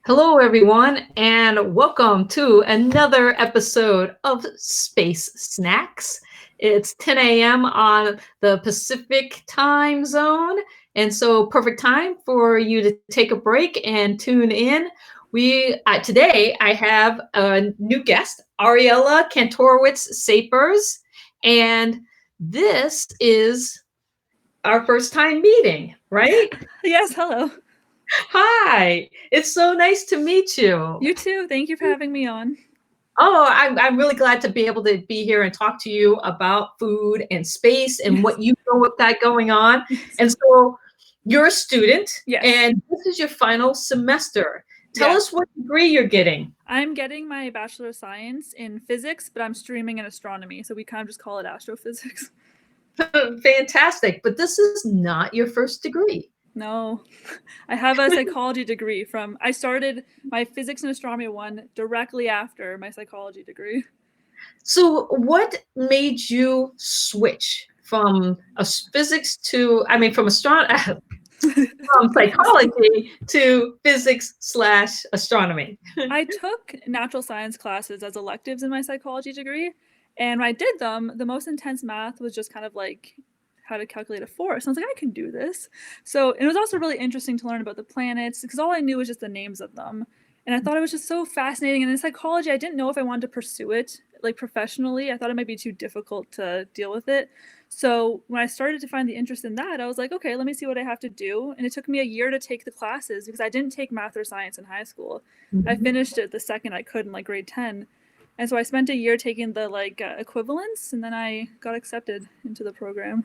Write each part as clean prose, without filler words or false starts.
Hello, everyone, and welcome to another episode of Space Snacks. It's 10 a.m. on the Pacific time zone, and so perfect time for you to take a break and tune in. Today I have a new guest, Ariella Kantorowitz-Sapers, and this is our first time meeting, right? Yes, hello. Hi, it's so nice to meet you. You too. Thank you for having me on. Oh, I'm really glad to be able to be here and talk to you about food and space and Yes. what you know what got going on. Yes. And so you're a student Yes. and this is your final semester. Tell Yeah. us what degree you're getting. I'm getting my Bachelor of Science in physics, but I'm streaming in astronomy, so we kind of just call it astrophysics. Fantastic. But this is not your first degree. No, I have a psychology degree I started my physics and astronomy one directly after my psychology degree. So what made you switch from physics to, from from psychology to physics/astronomy? I took natural science classes as electives in my psychology degree, and when I did them, the most intense math was just kind of like how to calculate a force. I was like, I can do this. So it was also really interesting to learn about the planets because all I knew was just the names of them. And I thought it was just so fascinating. And in psychology, I didn't know if I wanted to pursue it like professionally. I thought it might be too difficult to deal with it. So when I started to find the interest in that, I was like, okay, let me see what I have to do. And it took me a year to take the classes because I didn't take math or science in high school. I Mhm. finished it the second I could in like grade 10. And so I spent a year taking the equivalence, and then I got accepted into the program.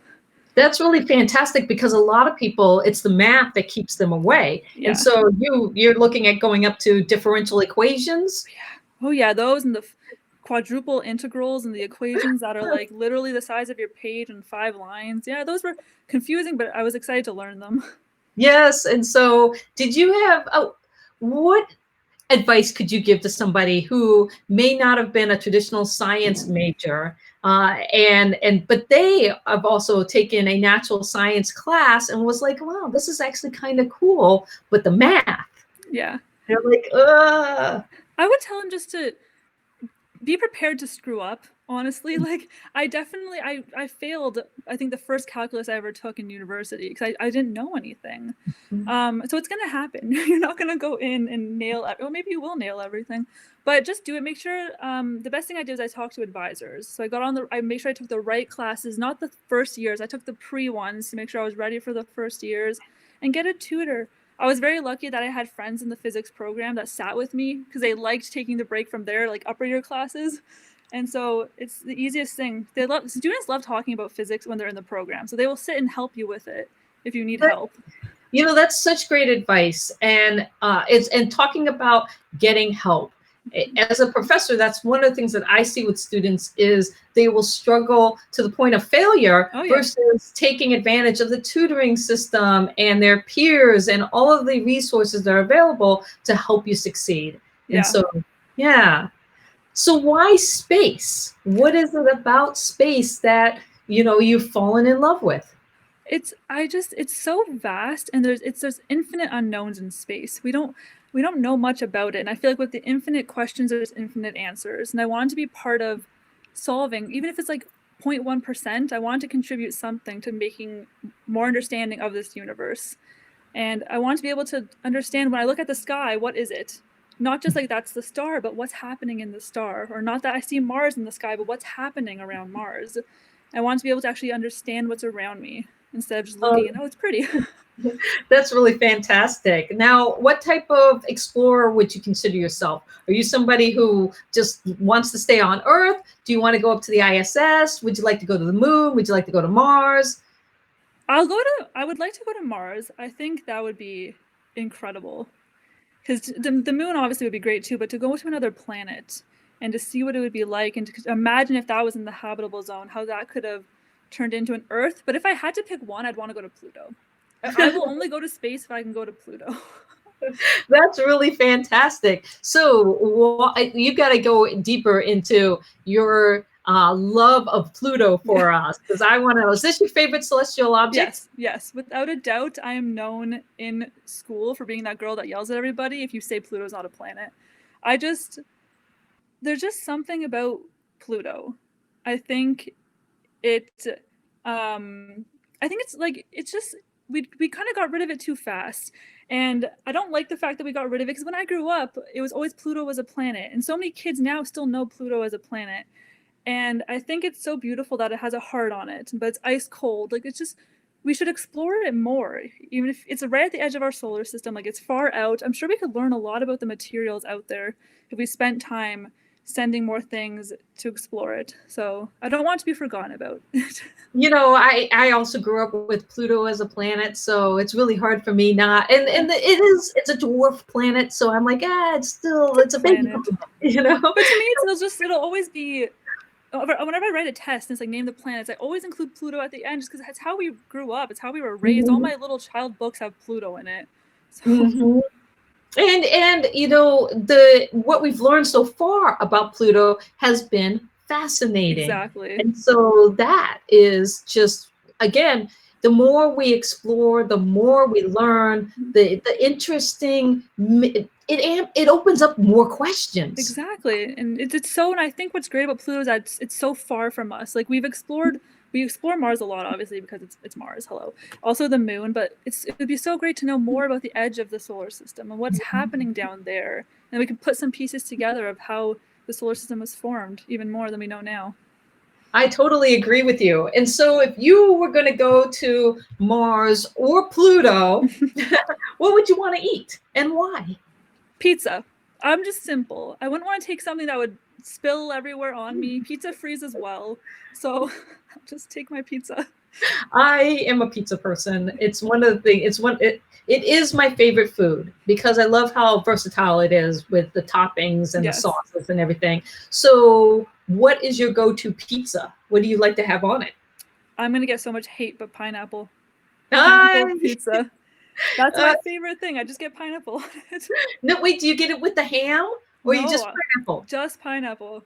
That's really fantastic because a lot of people, it's the math that keeps them away. And Yeah. so you're looking at going up to differential equations. Oh yeah, those and the quadruple integrals and the equations that are like literally the size of your page in 5 lines. Yeah, those were confusing, but I was excited to learn them. Yes. And so did you have, what advice could you give to somebody who may not have been a traditional science major, but they have also taken a natural science class and was like, wow, this is actually kind of cool, but the math, Yeah. they're like, ugh. I would tell them just to be prepared to screw up, honestly. Like I failed, I think, the first calculus I ever took in university because I didn't know anything. So it's gonna happen. You're not gonna go in and well, maybe you will nail everything, but just do it. Make sure. The best thing I did is I talked to advisors. So I made sure I took the right classes, not the first years. I took the pre ones to make sure I was ready for the first years, and get a tutor. I was very lucky that I had friends in the physics program that sat with me because they liked taking the break from their like upper year classes. And so it's the easiest thing. Students love talking about physics when they're in the program, so they will sit and help you with it if you need help. That's such great advice. And it's talking about getting help. As a professor, that's one of the things that I see with students is they will struggle to the point of failure Oh yeah. versus taking advantage of the tutoring system and their peers and all of the resources that are available to help you succeed. And Yeah. so, yeah. So why space? What is it about space that, you've fallen in love with? It's so vast, and there's infinite unknowns in space. We don't know much about it, and I feel like with the infinite questions there's infinite answers, and I want to be part of solving, even if it's like 0.1%. I want to contribute something to making more understanding of this universe. And I want to be able to understand when I look at the sky, what is it? Not just like that's the star, but what's happening in the star. Or not that I see Mars in the sky, but what's happening around Mars. I want to be able to actually understand what's around me instead of just looking and, oh, it's pretty. That's really fantastic. Now, what type of explorer would you consider yourself? Are you somebody who just wants to stay on Earth? Do you want to go up to the ISS? Would you like to go to the moon? Would you like to go to Mars? I would like to go to Mars. I think that would be incredible. Because the moon obviously would be great too, but to go to another planet and to see what it would be like and to imagine if that was in the habitable zone, how that could have turned into an Earth. But if I had to pick one, I'd want to go to Pluto. I will only go to space if I can go to Pluto. That's really fantastic. So you got to go deeper into your love of Pluto for us, because I want to know, is this your favorite celestial object? Yes, without a doubt. I am known in school for being that girl that yells at everybody if you say Pluto's not a planet. There's just something about Pluto. I think it's just we kind of got rid of it too fast. And I don't like the fact that we got rid of it, because when I grew up, it was always Pluto was a planet. And so many kids now still know Pluto as a planet. And I think it's so beautiful that it has a heart on it, but it's ice cold. Like, it's just, we should explore it more. Even if it's right at the edge of our solar system, like it's far out. I'm sure we could learn a lot about the materials out there if we spent time sending more things to explore it. So I don't want to be forgotten about. I also grew up with Pluto as a planet, so it's really hard for me not. It's a dwarf planet, so I'm like, it's a baby planet, But to me, it'll always be. Whenever I write a test and it's like name the planets, I always include Pluto at the end, just because that's how we grew up. It's how we were raised. All my little child books have Pluto in it. So. And what we've learned so far about Pluto has been fascinating. Exactly. And so that is just, again, the more we explore, the more we learn, the interesting, it opens up more questions. Exactly. And it's so, and I think what's great about Pluto is that it's so far from us. Like, we explore Mars a lot, obviously, because it's Mars. Hello. Also the moon, but it would be so great to know more about the edge of the solar system and what's happening down there. And we can put some pieces together of how the solar system was formed even more than we know now. I totally agree with you. And so if you were going to go to Mars or Pluto, what would you want to eat and why? Pizza. I'm just simple. I wouldn't want to take something that would spill everywhere on me. Pizza freezes well. So I'll just take my pizza. I am a pizza person. It's one of the things, it is my favorite food, because I love how versatile it is with the toppings and the sauces and everything. So what is your go-to pizza? What do you like to have on it? I'm going to get so much hate, but pineapple. Pineapple pizza. That's my favorite thing. I just get pineapple. No, wait, do you get it with the ham or you just pineapple? Just pineapple.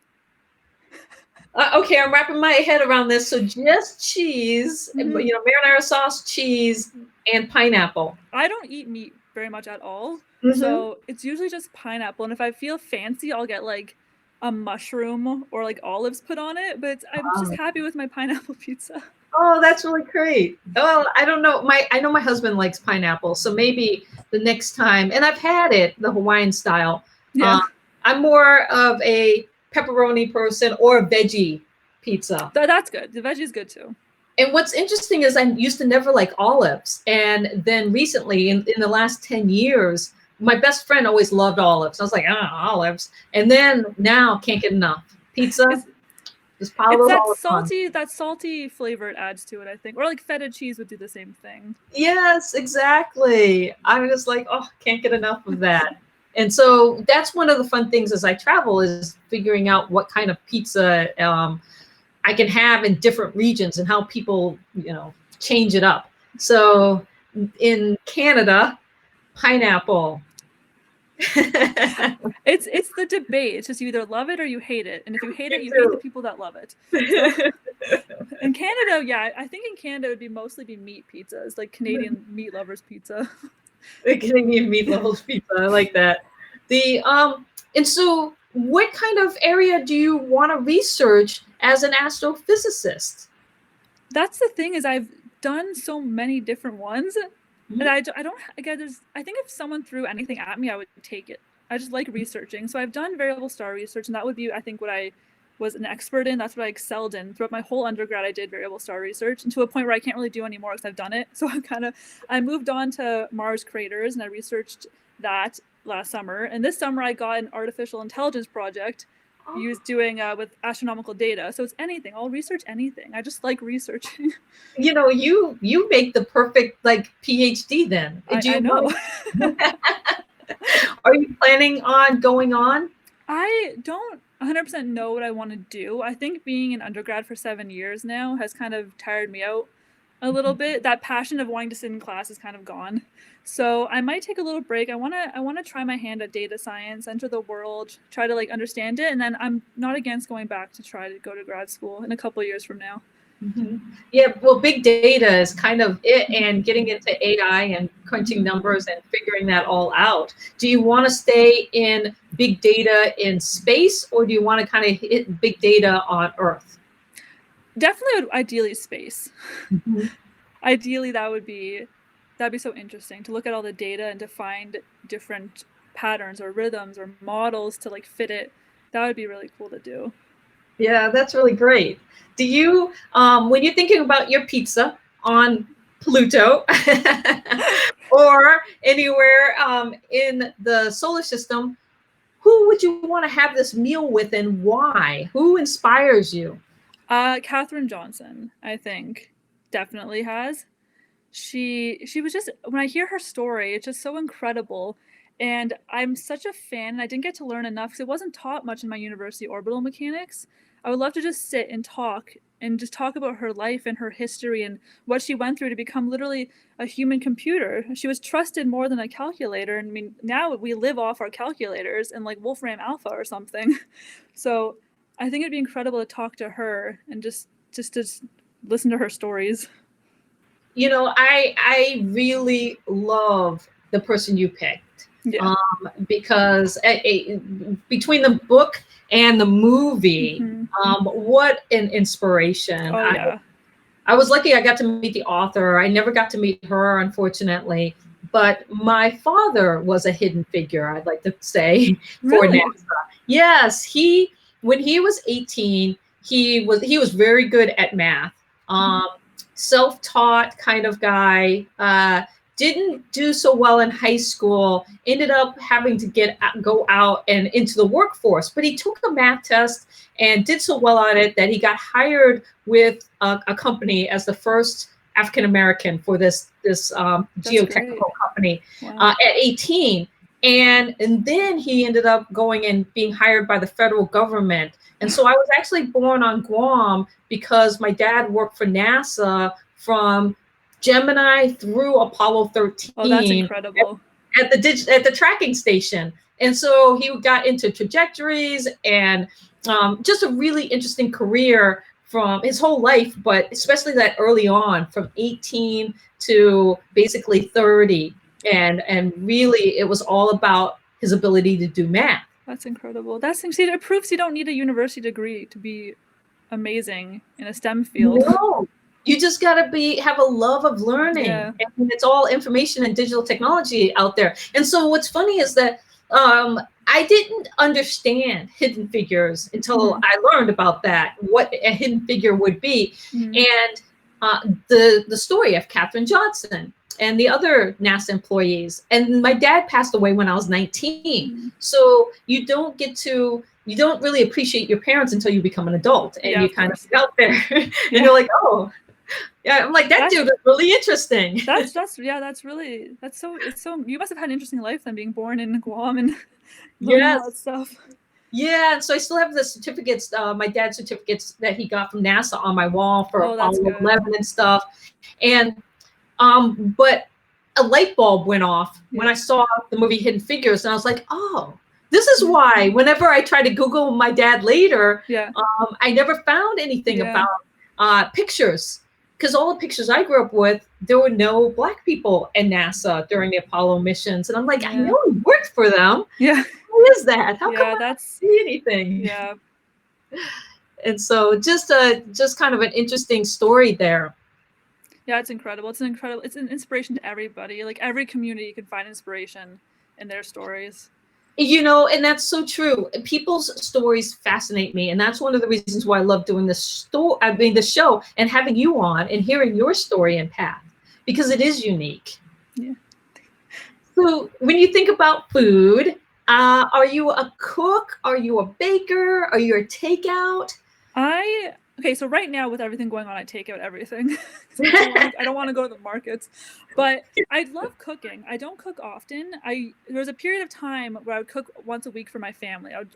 Okay, I'm wrapping my head around this. So just cheese, marinara sauce, cheese, and pineapple. I don't eat meat very much at all. So it's usually just pineapple. And if I feel fancy, I'll get like a mushroom or like olives put on it. But I'm just happy with my pineapple pizza. Oh, that's really great. Well, I don't know. I know my husband likes pineapple, so maybe the next time, and I've had it, the Hawaiian style. Yeah. I'm more of a pepperoni person or a veggie pizza. That's good. The veggie is good too. And what's interesting is I used to never like olives. And then recently, in the last 10 years, my best friend always loved olives. I was like, olives. And then now can't get enough. Pizza. It's that salty flavor it adds to it, I think. Or like feta cheese would do the same thing. Yes, exactly. I was like, can't get enough of that. And so that's one of the fun things as I travel, is figuring out what kind of pizza I can have in different regions and how people, change it up. So in Canada, pineapple. It's the debate. It's just you either love it or you hate it. And if you hate it, you hate the people that love it. So, in Canada, I think in Canada it would mostly be meat pizzas, like Canadian meat lovers pizza. The Canadian meat lovers pizza. I like that. And so what kind of area do you want to research as an astrophysicist? That's the thing, is I've done so many different ones. And I think if someone threw anything at me, I would take it. I just like researching. So I've done variable star research, and that would be, I think, what I was an expert in. That's what I excelled in. Throughout my whole undergrad, I did variable star research, and to a point where I can't really do anymore because I've done it. So I moved on to Mars craters, and I researched that last summer. And this summer, I got an artificial intelligence project doing with astronomical data. So it's anything. I'll research anything. I just like researching. You make the perfect PhD then. I know. Are you planning on going on? I don't 100% know what I want to do. I think being an undergrad for 7 years now has kind of tired me out. a little bit. That passion of wanting to sit in class is kind of gone. So I might take a little break. I wanna try my hand at data science, enter the world, try to like understand it, and then I'm not against going back to try to go to grad school in a couple of years from now. Yeah, well, big data is kind of it, and getting into AI and crunching numbers and figuring that all out. Do you want to stay in big data in space, or do you want to kind of hit big data on Earth? Definitely, ideally space. Ideally, that'd be so interesting to look at all the data and to find different patterns or rhythms or models to like fit it. That would be really cool to do. Yeah, that's really great. Do you, when you're thinking about your pizza on Pluto or anywhere in the solar system, who would you want to have this meal with and why? Who inspires you? Katherine Johnson, I think, definitely has. She was just, when I hear her story, it's just so incredible. And I'm such a fan. I didn't get to learn enough because it wasn't taught much in my university orbital mechanics. I would love to just sit and just talk about her life and her history and what she went through to become literally a human computer. She was trusted more than a calculator. And I mean, now we live off our calculators and like Wolfram Alpha or something. So I think it'd be incredible to talk to her and just to listen to her stories. You know, I really love the person you picked. Yeah. Because between the book and the movie, what an inspiration. Oh, yeah. I was lucky I got to meet the author. I never got to meet her, unfortunately. But my father was a hidden figure, I'd like to say, for Really? NASA. Yes, when he was 18, he was very good at math. Self-taught kind of guy. Didn't do so well in high school, ended up having to go out and into the workforce, but he took a math test and did so well at it that he got hired with a company as the first African-American for this geotechnical company. Wow. At 18. And then he ended up going and being hired by the federal government. And so I was actually born on Guam because my dad worked for NASA from Gemini through Apollo 13. Oh, that's incredible. At the tracking station. And so he got into trajectories and just a really interesting career from his whole life, but especially that early on, from 18 to basically 30. And really, it was all about his ability to do math. That's incredible. It proves you don't need a university degree to be amazing in a STEM field. No. You just got to have a love of learning. Yeah. And it's all information and digital technology out there. And so what's funny is that I didn't understand hidden figures until I learned about that, what a hidden figure would be. And the story of Katherine Johnson and the other NASA employees. And my dad passed away when I was 19. So you don't really appreciate your parents until you become an adult and you kind of get out there and you're like, oh, yeah, I'm like, that dude is really interesting. That's so, you must have had an interesting life then, being born in Guam and learning all that stuff. Yeah, and so I still have the certificates, my dad's certificates that he got from NASA on my wall for Apollo 11 and stuff. And but a light bulb went off when I saw the movie Hidden Figures, and I was like, oh, this is why whenever I try to Google my dad later, I never found anything about pictures. Because all the pictures I grew up with, there were no Black people in NASA during the Apollo missions. And I'm like, I know he worked for them. Yeah. Who is that? How come I don't see anything? Yeah. And so just kind of an interesting story there. Yeah, it's incredible. It's an inspiration to everybody. Like every community can find inspiration in their stories. You know, and that's so true. People's stories fascinate me, and that's one of the reasons why I love doing the show and having you on and hearing your story and path, because it is unique. Yeah. So when you think about food, are you a cook? Are you a baker? Are you a takeout? Okay, so right now with everything going on, I take out everything. I don't want to go to the markets, but I love cooking. I don't cook often. There was a period of time where I would cook once a week for my family. I would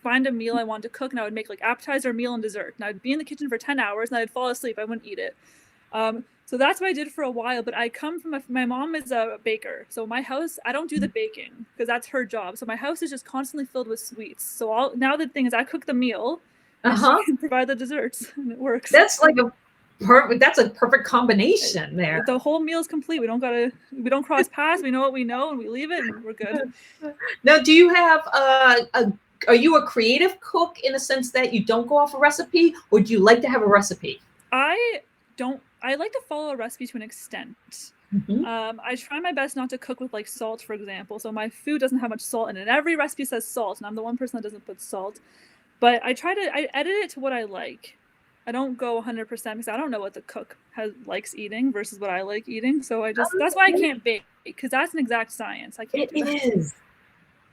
find a meal I wanted to cook, and I would make like appetizer, meal, and dessert. And I'd be in the kitchen for 10 hours, and I'd fall asleep. I wouldn't eat it. So So that's what I did for a while. But I come from my mom is a baker. So my house, I don't do the baking because that's her job. So my house is just constantly filled with sweets. So now the thing is I cook the meal and she can provide the desserts and it works. That's like that's a perfect combination there. The whole meal is complete. We don't cross paths. We know what we know and we leave it and we're good. Now, do you have are you a creative cook in a sense that you don't go off a recipe, or do you like to have a recipe? I like to follow a recipe to an extent. I try my best not to cook with like salt, for example. So my food doesn't have much salt in it. Every recipe says salt, and I'm the one person that doesn't put salt. But I edit it to what I like. I don't go 100% because I don't know what the cook likes eating versus what I like eating. So that's why I can't bake, because that's an exact science. I can't do that. It is.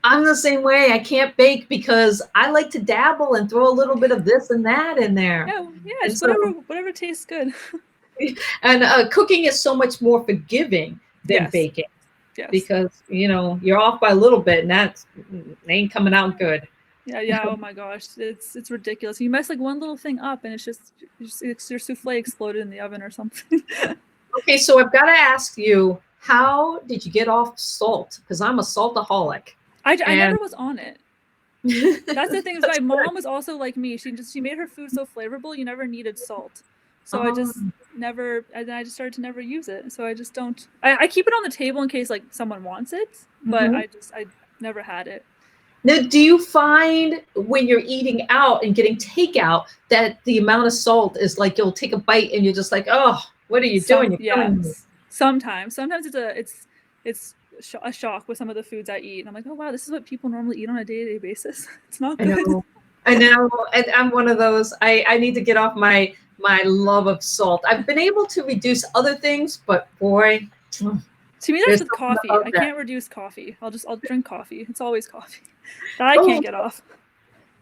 I'm the same way. I can't bake because I like to dabble and throw a little bit of this and that in there. Yeah, just whatever tastes good. And cooking is so much more forgiving than baking. Yes. Because, you're off by a little bit and that ain't coming out good. Yeah. Oh my gosh, it's ridiculous. You mess like one little thing up and it's your souffle exploded in the oven or something. Okay, so I've got to ask you, how did you get off salt? Because I'm a saltaholic. I never was on it. That's the thing. Is my mom was also like me. She made her food so flavorful. You never needed salt. So I just never, and I just started to never use it. So I just don't. I keep it on the table in case like someone wants it, but I never had it. Now, do you find when you're eating out and getting takeout that the amount of salt is like you'll take a bite and you're just like, oh, what are you doing? Sometimes it's a shock with some of the foods I eat. And I'm like, oh wow, this is what people normally eat on a day-to-day basis. It's not good. I know, and I'm one of those. I need to get off my love of salt. I've been able to reduce other things, but boy, to me that's with coffee. I can't reduce coffee. I'll drink coffee. It's always coffee. That I can't get off.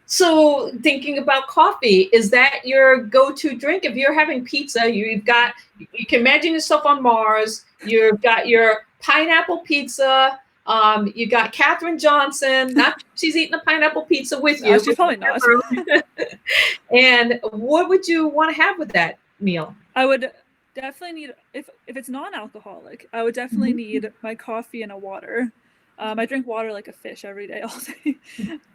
So thinking about coffee, is that your go-to drink? If you're having pizza, you can imagine yourself on Mars. You've got your pineapple pizza. You got Katherine Johnson. Not she's eating a pineapple pizza with you. She's probably not. And what would you want to have with that meal? I would definitely need, if it's non-alcoholic, I would definitely need my coffee and a water. I drink water like a fish every day, all day.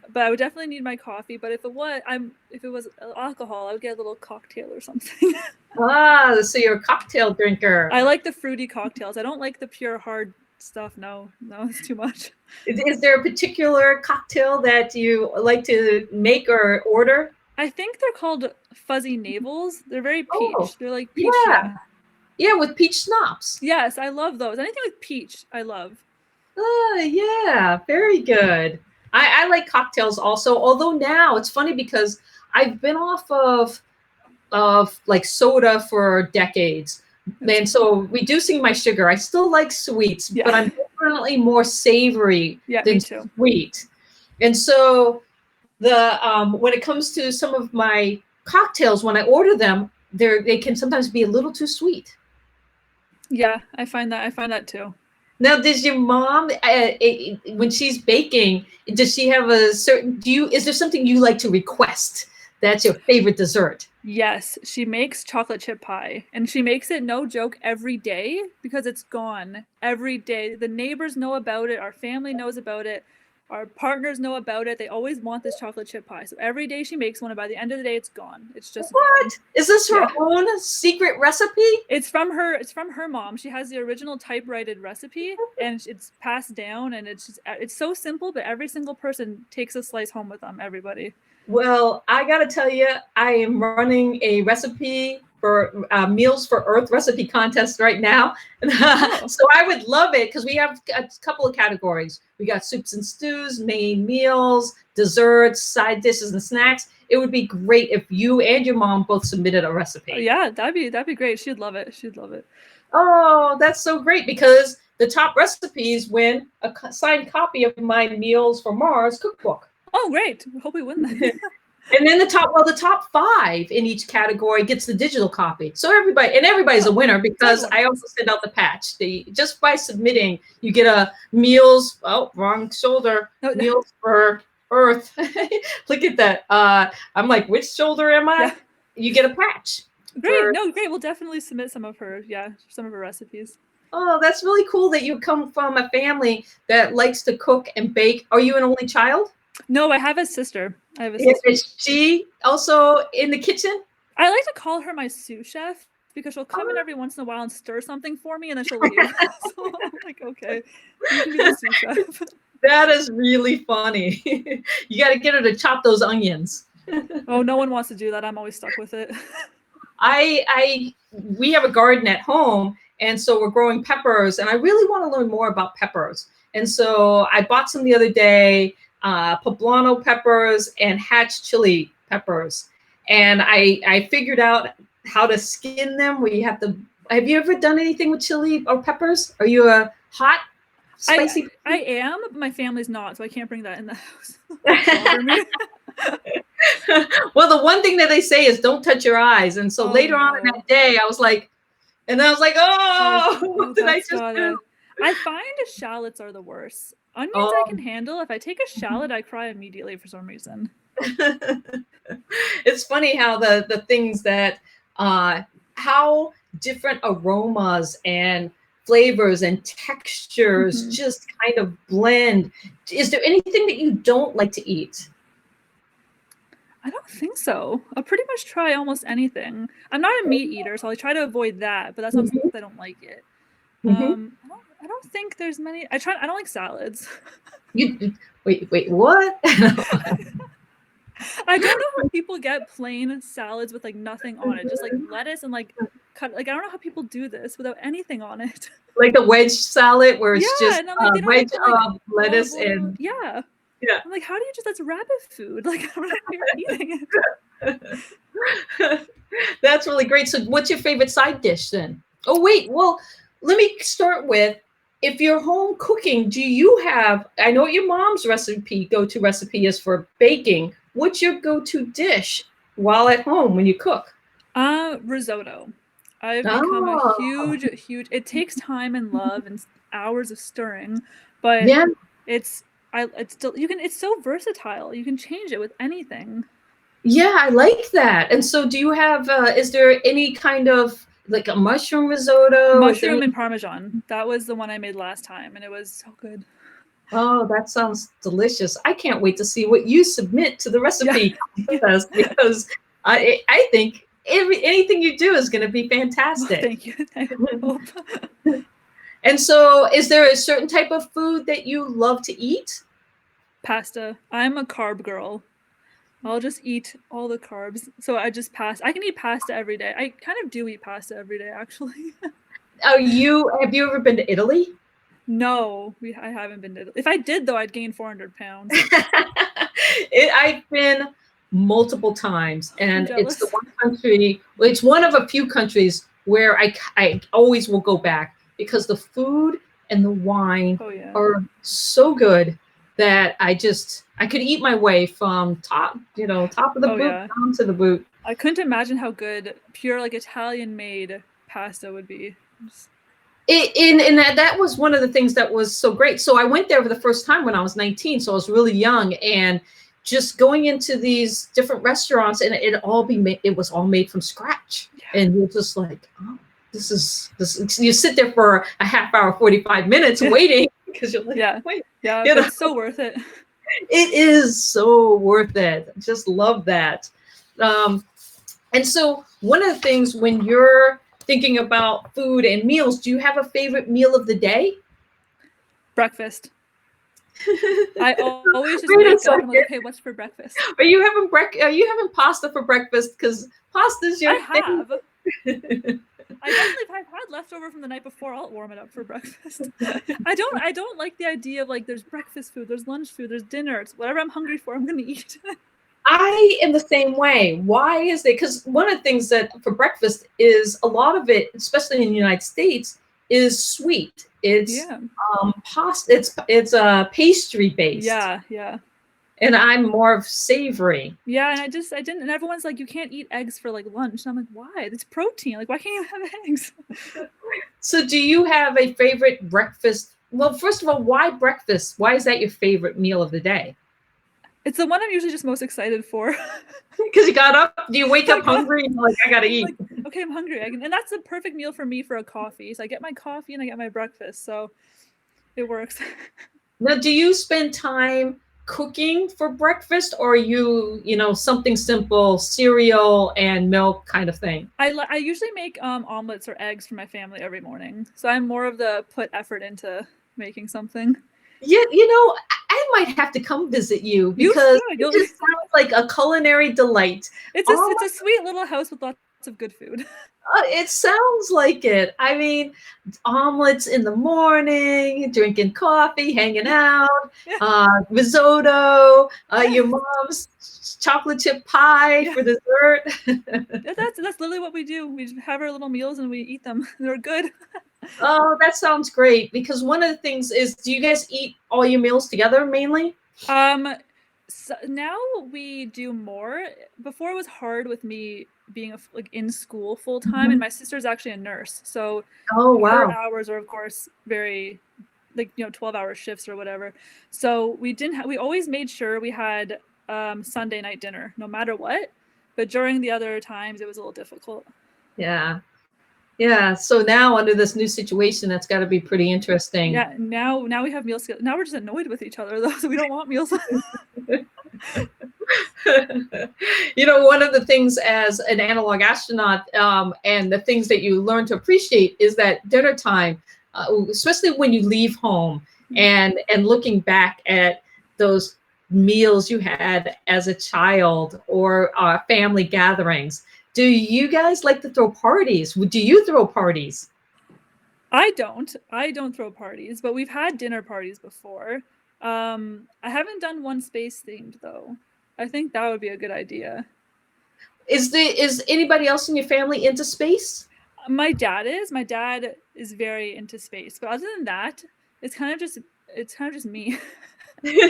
But I would definitely need my coffee. But if it was alcohol, I would get a little cocktail or something. So you're a cocktail drinker. I like the fruity cocktails. I don't like the pure hard stuff. No, it's too much. Is there a particular cocktail that you like to make or order? I think they're called fuzzy navels. They're very peach. They're like peach. Yeah, with peach schnapps. Yes, I love those. Anything with peach, I love. Yeah, very good. I like cocktails also, although now it's funny because I've been off of like soda for decades. And so reducing my sugar, I still like sweets, but I'm definitely more savory than sweet. And so when it comes to some of my cocktails, when I order them, they can sometimes be a little too sweet. Yeah, I find that too. Now, does your mom, when she's baking, does she have a certain, is there something you like to request that's your favorite dessert? Yes, she makes chocolate chip pie, and she makes it, no joke, every day because it's gone every day. The neighbors know about it. Our family knows about it. Our partners know about it. They always want this chocolate chip pie. So every day she makes one, and by the end of the day, it's gone. It's just gone. Is this her own secret recipe? It's from her mom. She has the original typewritten recipe, and it's passed down. And it's so simple, but every single person takes a slice home with them. Everybody. Well, I got to tell you, I am running a recipe for Meals for Earth recipe contest right now. So I would love it because we have a couple of categories. We got soups and stews, main meals, desserts, side dishes, and snacks. It would be great if you and your mom both submitted a recipe. Yeah, that'd be great. She'd love it. She'd love it. Oh, that's so great because the top recipes win a signed copy of my Meals for Mars cookbook. Oh, great. I hope we win that. And then the top 5 in each category gets the digital copy. So everybody's a winner because I also send out the patch. Just by submitting, you get a Meals, wrong shoulder, Meals for Earth. Look at that. I'm like, which shoulder am I? Yeah. You get a patch. Great. No, great. We'll definitely submit some of her recipes. Oh, that's really cool that you come from a family that likes to cook and bake. Are you an only child? No, I have a sister. Is she also in the kitchen? I like to call her my sous chef because she'll come in every once in a while and stir something for me, and then she'll leave. So I'm like, okay, you can be the sous chef. That is really funny. You got to get her to chop those onions. Oh, no one wants to do that. I'm always stuck with it. We have a garden at home, and so we're growing peppers, and I really want to learn more about peppers. And so I bought some the other day, poblano peppers and hatch chili peppers. And I figured out how to skin them. Have you ever done anything with chili or peppers? Are you a hot, spicy? I am, but my family's not, so I can't bring that in the house. Well, the one thing that they say is don't touch your eyes. And so later on in that day, I was like, oh, what did I just do? I find shallots are the worst. Onions I can handle. If I take a shallot, I cry immediately for some reason. It's funny how the things that, how different aromas and flavors and textures just kind of blend. Is there anything that you don't like to eat? I don't think so. I'll pretty much try almost anything. I'm not a meat eater, so I try to avoid that, but that's not because I don't like it. I don't think there's many. I don't like salads. Wait, what? I don't know how people get plain salads with like nothing on it, just like lettuce and like cut. Like I don't know how people do this without anything on it. Like the wedge salad, where it's just like, wedge of lettuce and yeah. I'm like, how do you that's rabbit food? Like, I don't know how you're eating it. That's really great. So, what's your favorite side dish then? Oh wait, well, let me start with. If you're home cooking, do you have? I know what your mom's go-to recipe is for baking. What's your go-to dish while at home when you cook? Risotto. I've become a huge. It takes time and love and hours of stirring, but it's so versatile. You can change it with anything. Yeah, I like that. And so, do you have? Is there any kind of like a mushroom risotto? Mushroom and Parmesan. That was the one I made last time, and it was so good. Oh, that sounds delicious. I can't wait to see what you submit to the recipe contest because I think anything you do is going to be fantastic. Thank you. I hope. And so is there a certain type of food that you love to eat? Pasta. I'm a carb girl. I'll just eat all the carbs. So I just I can eat pasta every day. I kind of do eat pasta every day, actually. Have you ever been to Italy? No, I haven't been to Italy. If I did, though, I'd gain 400 pounds. I've been multiple times, and it's the one country. It's one of a few countries where I always will go back because the food and the wine are so good that I could eat my way from top of the boot down to the boot. I couldn't imagine how good pure like Italian made pasta would be. And that was one of the things that was so great. So I went there for the first time when I was 19, so I was really young, and just going into these different restaurants, and it was all made from scratch, and you're just like, oh, this is. You sit there for a half hour, 45 minutes waiting because you're like, wait, it's so worth it. It is so worth it. Just love that. And so one of the things when you're thinking about food and meals, do you have a favorite meal of the day? Breakfast. I always just wake up and I'm like, okay, what's for breakfast? Are you having pasta for breakfast? Because pasta's your thing. If I've had leftover from the night before, I'll warm it up for breakfast. I don't like the idea of like there's breakfast food, there's lunch food, there's dinner. It's whatever I'm hungry for, I'm gonna eat. I am the same way. Why is it? Because one of the things that for breakfast is a lot of it, especially in the United States, is sweet. It's pasta. It's pastry based. Yeah. And I'm more of savory. Yeah, and I didn't. And everyone's like, you can't eat eggs for like lunch. And I'm like, why? It's protein. Like, why can't you have eggs? So, do you have a favorite breakfast? Well, first of all, why breakfast? Why is that your favorite meal of the day? It's the one I'm usually just most excited for. Because you got up. Do you wake up hungry and you're like, I gotta eat? Like, okay, I'm hungry. And that's the perfect meal for me for a coffee. So I get my coffee and I get my breakfast. So it works. Now, do you spend time cooking for breakfast, or are you, something simple, cereal and milk kind of thing? I usually make omelets or eggs for my family every morning. So I'm more of the put effort into making something. Yeah, I might have to come visit you You because should. it just sounds like a culinary delight. It's a sweet little house with lots of good food. It sounds like it. I mean, omelets in the morning, drinking coffee, hanging out, Yeah. risotto, your mom's chocolate chip pie for dessert. That's literally what we do. We just have our little meals and we eat them. They're good. Oh, that sounds great. Because one of the things is, do you guys eat all your meals together mainly? So now we do more. Before it was hard with me being in school full time, and my sister's actually a nurse, so her hours are of course very 12-hour shifts or whatever. So we didn't we always made sure we had Sunday night dinner no matter what, but during the other times it was a little difficult. Yeah, so now under this new situation, that's got to be pretty interesting. Yeah, now we have meals. Now we're just annoyed with each other though, so we don't want meals. One of the things as an analog astronaut, and the things that you learn to appreciate is that dinner time, especially when you leave home, and looking back at those meals you had as a child or family gatherings. Do you guys like to throw parties? Do you throw parties? I don't throw parties, but we've had dinner parties before. I haven't done one space themed though. I think that would be a good idea. Is anybody else in your family into space? My dad is very into space, but other than that, it's kind of just me. They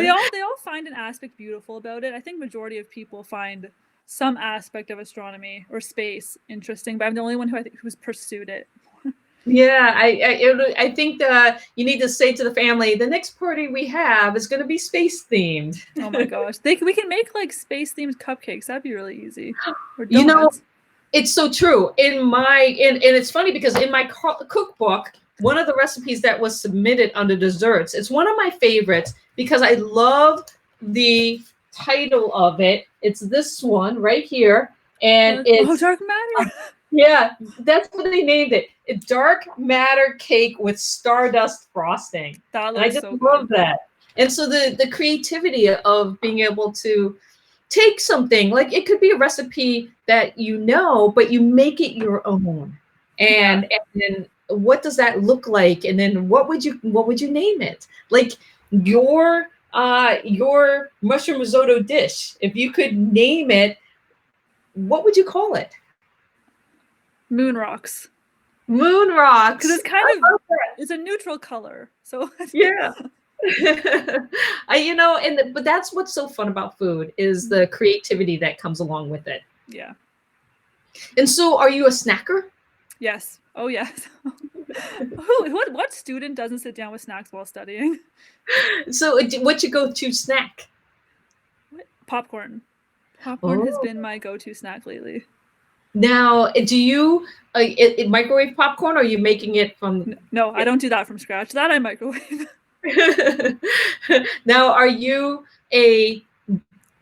all find an aspect beautiful about it. I think majority of people find some aspect of astronomy or space interesting, but I'm the only one who's pursued it. Yeah, I think you need to say to the family, the next party we have is going to be space themed. Oh my gosh, we can make space themed cupcakes. That'd be really easy. Or donuts. It's so true. And it's funny because in my cookbook, one of the recipes that was submitted under desserts, it's one of my favorites because I love the title of it. It's this one right here, and it's dark matter. Yeah, that's what they named it. A dark matter cake with stardust frosting. And I just love that. And so the creativity of being able to take something, like it could be a recipe that but you make it your own. And then what does that look like? And then what would you name it? Like your mushroom risotto dish, if you could name it, what would you call it? Moon rocks. Moon rocks. Because it's a neutral color. So yeah. But that's what's so fun about food is the creativity that comes along with it. Yeah. And so are you a snacker? Yes. Oh yes. What student doesn't sit down with snacks while studying? So what's your go-to snack? Popcorn. Popcorn has been my go-to snack lately. Now, do you microwave popcorn, or are you making it from? No, I don't do that from scratch. That I microwave. Now, are you a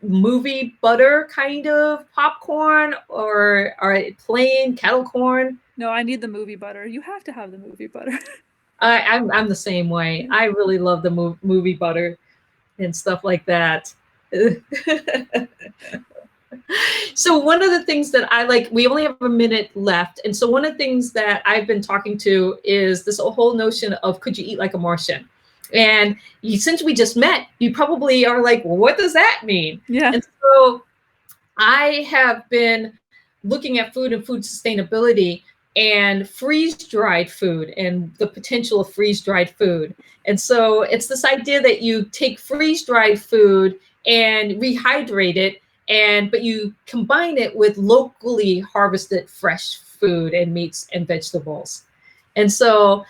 movie butter kind of popcorn, or plain kettle corn? No, I need the movie butter. You have to have the movie butter. I'm the same way. I really love the movie butter and stuff like that. So one of the things that I like, we only have a minute left. And so one of the things that I've been talking to is this whole notion of, could you eat like a Martian? And since we just met, you probably are like, well, what does that mean? Yeah. And so I have been looking at food and food sustainability and freeze-dried food and the potential of freeze-dried food. And so it's this idea that you take freeze-dried food and rehydrate it, but you combine it with locally harvested fresh food and meats and vegetables. And so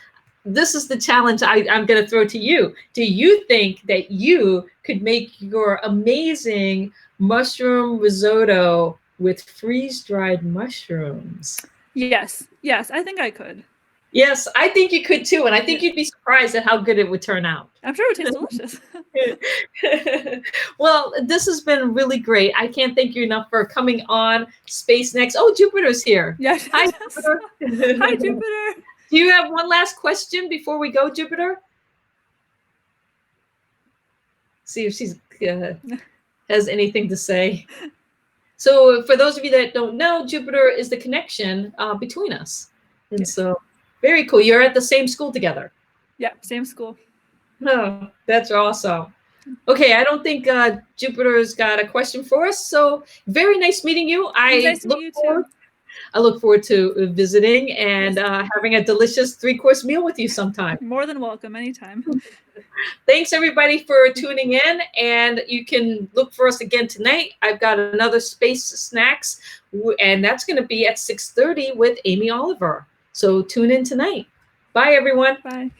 this is the challenge I'm going to throw to you. Do you think that you could make your amazing mushroom risotto with freeze-dried mushrooms? Yes, I think I could. Yes, I think you could too, and I think you'd be surprised at how good it would turn out. I'm sure it would taste delicious. Well, this has been really great. I can't thank you enough for coming on Space Next. Oh, Jupiter's here. Yes. Hi, Jupiter. Hi, Jupiter. Do you have one last question before we go, Jupiter? See if she's has anything to say. So for those of you that don't know, Jupiter is the connection between us. And so very cool. You're at the same school together. Yeah, same school. Oh, that's awesome. Okay, I don't think Jupiter's got a question for us. So very nice meeting you. Nice to meet you too. I look forward to visiting and having a delicious 3-course meal with you sometime. More than welcome, anytime. Thanks everybody for tuning in, and you can look for us again tonight. I've got another Space Snacks, and that's going to be at 6:30 with Amy Oliver. So tune in tonight. Bye, everyone. Bye.